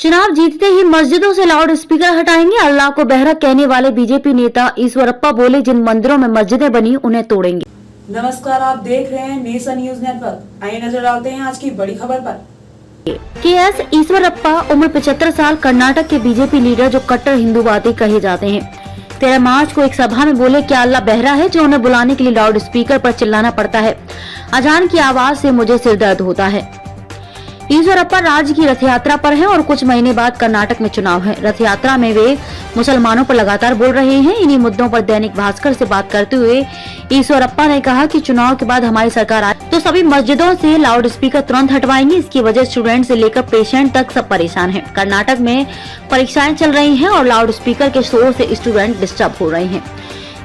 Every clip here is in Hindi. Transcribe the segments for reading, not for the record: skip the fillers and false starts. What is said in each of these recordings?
चुनाव जीतते ही मस्जिदों से लाउड स्पीकर हटाएंगे। अल्लाह को बहरा कहने वाले बीजेपी नेता ईश्वरप्पा बोले, जिन मंदिरों में मस्जिदें बनी उन्हें तोड़ेंगे। नमस्कार, आप देख रहे हैं नेशन न्यूज नेटवर्क। आइए नजर डालते हैं आज की बड़ी खबर पर। के.एस. ईश्वरप्पा उम्र 75 साल, कर्नाटक के बीजेपी लीडर जो कट्टर हिंदूवादी कहे जाते हैं, 13 मार्च को एक सभा में बोले, क्या अल्लाह बहरा है जो उन्हें बुलाने के लिए लाउड स्पीकर पर चिल्लाना पड़ता है। अजान की आवाज से मुझे सिर दर्द होता है। ईश्वरप्पा राज्य की रथ यात्रा पर हैं और कुछ महीने बाद कर्नाटक में चुनाव है। रथ यात्रा में वे मुसलमानों पर लगातार बोल रहे हैं। इन्हीं मुद्दों पर दैनिक भास्कर से बात करते हुए ईश्वरप्पा ने कहा कि चुनाव के बाद हमारी सरकार आए तो सभी मस्जिदों से लाउड स्पीकर तुरंत हटवाएंगे। इसकी वजह स्टूडेंट से लेकर पेशेंट तक सब परेशान हैं। कर्नाटक में परीक्षाएं चल रही हैं और लाउड स्पीकर के शोर से स्टूडेंट डिस्टर्ब हो रहे हैं।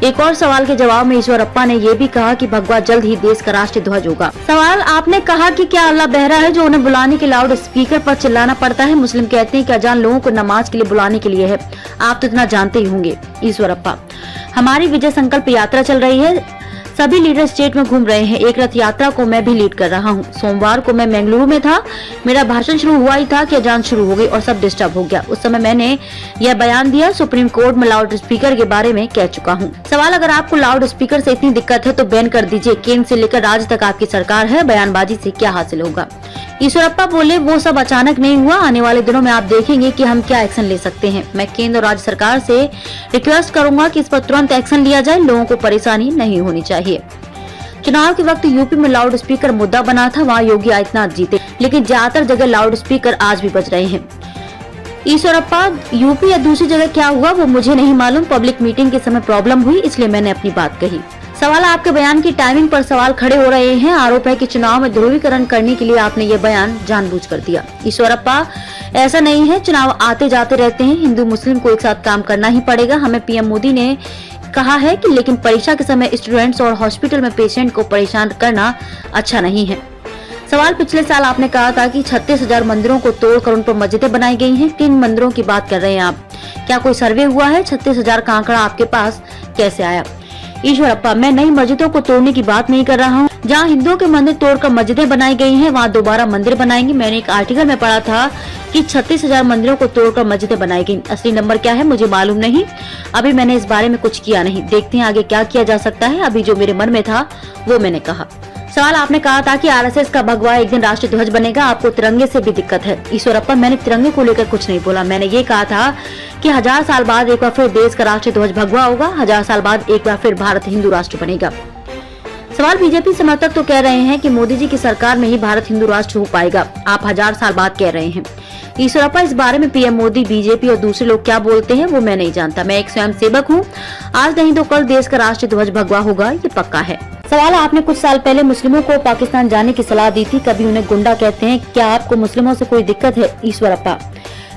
एक और सवाल के जवाब में ईश्वरप्पा ने ये भी कहा कि भगवा जल्द ही देश का राष्ट्रीय ध्वज होगा। सवाल, आपने कहा कि क्या अल्लाह बहरा है जो उन्हें बुलाने के लाउड स्पीकर पर चिल्लाना पड़ता है। मुस्लिम कहते हैं कि अजान लोगों को नमाज के लिए बुलाने के लिए है। आप तो इतना जानते ही होंगे। ईश्वरप्पा, हमारी विजय संकल्प यात्रा चल रही है, सभी लीडर स्टेट में घूम रहे हैं। एक रथ यात्रा को मैं भी लीड कर रहा हूँ। सोमवार को मैं बेंगलुरु में था, मेरा भाषण शुरू हुआ ही था कि अजान शुरू हो गई और सब डिस्टर्ब हो गया। उस समय मैंने यह बयान दिया। सुप्रीम कोर्ट में लाउड स्पीकर के बारे में कह चुका हूँ। सवाल, अगर आपको लाउड स्पीकर से इतनी दिक्कत है तो बैन कर दीजिए। केंद्र से लेकर राज्य तक आपकी सरकार है, बयानबाजी से क्या हासिल होगा। ईश्वरप्पा बोले, वो सब अचानक नहीं हुआ। आने वाले दिनों में आप देखेंगे कि हम क्या एक्शन ले सकते हैं। मैं केंद्र और राज्य सरकार से रिक्वेस्ट करूंगा कि इस पर तुरंत एक्शन लिया जाए। लोगों को परेशानी नहीं होनी चाहिए। चुनाव के वक्त यूपी में लाउड स्पीकर मुद्दा बना था। वहाँ योगी आदित्यनाथ जीते, लेकिन ज्यादातर जगह लाउड स्पीकर आज भी बज रहे हैं। ईश्वरप्पा, यूपी या दूसरी जगह क्या हुआ वो मुझे नहीं मालूम। पब्लिक मीटिंग के समय प्रॉब्लम हुई, इसलिए मैंने अपनी बात कही। सवाल, आपके बयान की टाइमिंग पर सवाल खड़े हो रहे हैं। आरोप है कि चुनाव में ध्रुवीकरण करने के लिए आपने ये बयान जानबूझकर दिया। ईश्वरप्पा, ऐसा नहीं है, चुनाव आते जाते रहते हैं। हिंदू मुस्लिम को एक साथ काम करना ही पड़ेगा। हमें पीएम मोदी ने कहा है कि लेकिन परीक्षा के समय स्टूडेंट्स और हॉस्पिटल में पेशेंट को परेशान करना अच्छा नहीं है। सवाल, पिछले साल आपने कहा था कि 36,000 मंदिरों को तोड़कर उन पर मस्जिदें बनाई गई हैं। किन मंदिरों की बात कर रहे हैं आप? क्या कोई सर्वे हुआ है? 36,000 का आंकड़ा आपके पास कैसे आया? ईश्वरप्पा, मैं नई मस्जिदों को तोड़ने की बात नहीं कर रहा हूँ। जहाँ हिंदुओं के मंदिर तोड़कर मस्जिदें बनाई गई हैं, वहाँ दोबारा मंदिर बनाएंगे। मैंने एक आर्टिकल में पढ़ा था कि 36,000 मंदिरों को तोड़कर मस्जिदें बनाई गई। असली नंबर क्या है मुझे मालूम नहीं। अभी मैंने इस बारे में कुछ किया नहीं। देखते हैं आगे क्या किया जा सकता है। अभी जो मेरे मन में था वो मैंने कहा। सवाल, आपने कहा था कि आरएसएस का भगवा एक दिन राष्ट्रीय ध्वज बनेगा। आपको तिरंगे से भी दिक्कत है। ईश्वरप्पा, मैंने तिरंगे को लेकर कुछ नहीं बोला। मैंने ये कहा था कि 1000 साल बाद एक बार फिर देश का राष्ट्रीय ध्वज भगवा होगा। 1000 साल बाद एक बार फिर भारत हिंदू राष्ट्र बनेगा। सवाल, बीजेपी समर्थक तो कह रहे हैं कि मोदी जी की सरकार में ही भारत हिंदू राष्ट्र हो पाएगा। आप 1000 साल बाद कह रहे हैं। ईश्वरप्पा, इस बारे में पीएम मोदी, बीजेपी और दूसरे लोग क्या बोलते हैं वो मैं नहीं जानता। मैं एक स्वयं सेवक हूँ। आज नहीं तो कल देश का राष्ट्रीय ध्वज भगवा होगा, ये पक्का है। सवाल, आपने कुछ साल पहले मुस्लिमों को पाकिस्तान जाने की सलाह दी थी। कभी उन्हें गुंडा कहते हैं। क्या आपको मुस्लिमों से कोई दिक्कत है? ईश्वरप्पा,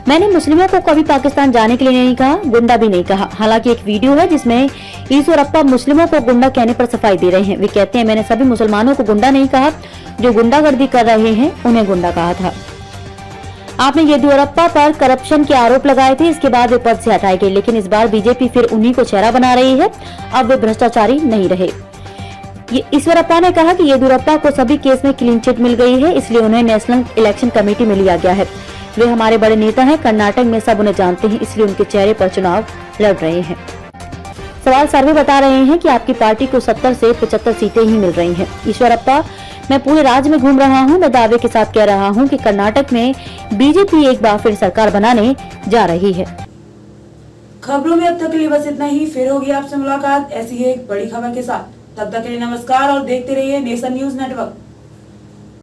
मैंने मुस्लिमों को कभी पाकिस्तान जाने के लिए नहीं कहा, गुंडा भी नहीं कहा। हालांकि एक वीडियो है जिसमें ईश्वरप्पा मुस्लिमों को गुंडा कहने पर सफाई दे रहे हैं। वे कहते हैं, मैंने सभी मुसलमानों को गुंडा नहीं कहा, जो गुंडागर्दी कर रहे हैं उन्हें गुंडा कहा था। आपने येदियुरप्पा पर करप्शन के आरोप लगाए थे, इसके बाद वे पद से हटाए गए, लेकिन इस बार बीजेपी फिर उन्हीं को चेहरा बना रही है। अब वे भ्रष्टाचारी नहीं रहे। ईश्वरप्पा ने कहा कि येदियुरप्पा को सभी केस में क्लीन चिट मिल गई है, इसलिए उन्हें नेशनल इलेक्शन कमेटी में लिया गया है। वे हमारे बड़े नेता हैं, कर्नाटक में सब उन्हें जानते हैं, इसलिए उनके चेहरे पर चुनाव लड़ रहे हैं। सवाल, सर्वे बता रहे हैं कि आपकी पार्टी को 70 से 75 सीटें ही मिल रही हैं। ईश्वरप्पा, मैं पूरे राज्य में घूम रहा हूं। मैं दावे के साथ कह रहा हूं कि कर्नाटक में बीजेपी एक बार फिर सरकार बनाने जा रही है। खबरों में अब तक के लिए बस इतना ही। फिर होगी आपसे मुलाकात ऐसी ही एक बड़ी खबर के साथ। तब तक के लिए नमस्कार और देखते रहिए नेशन न्यूज नेटवर्क।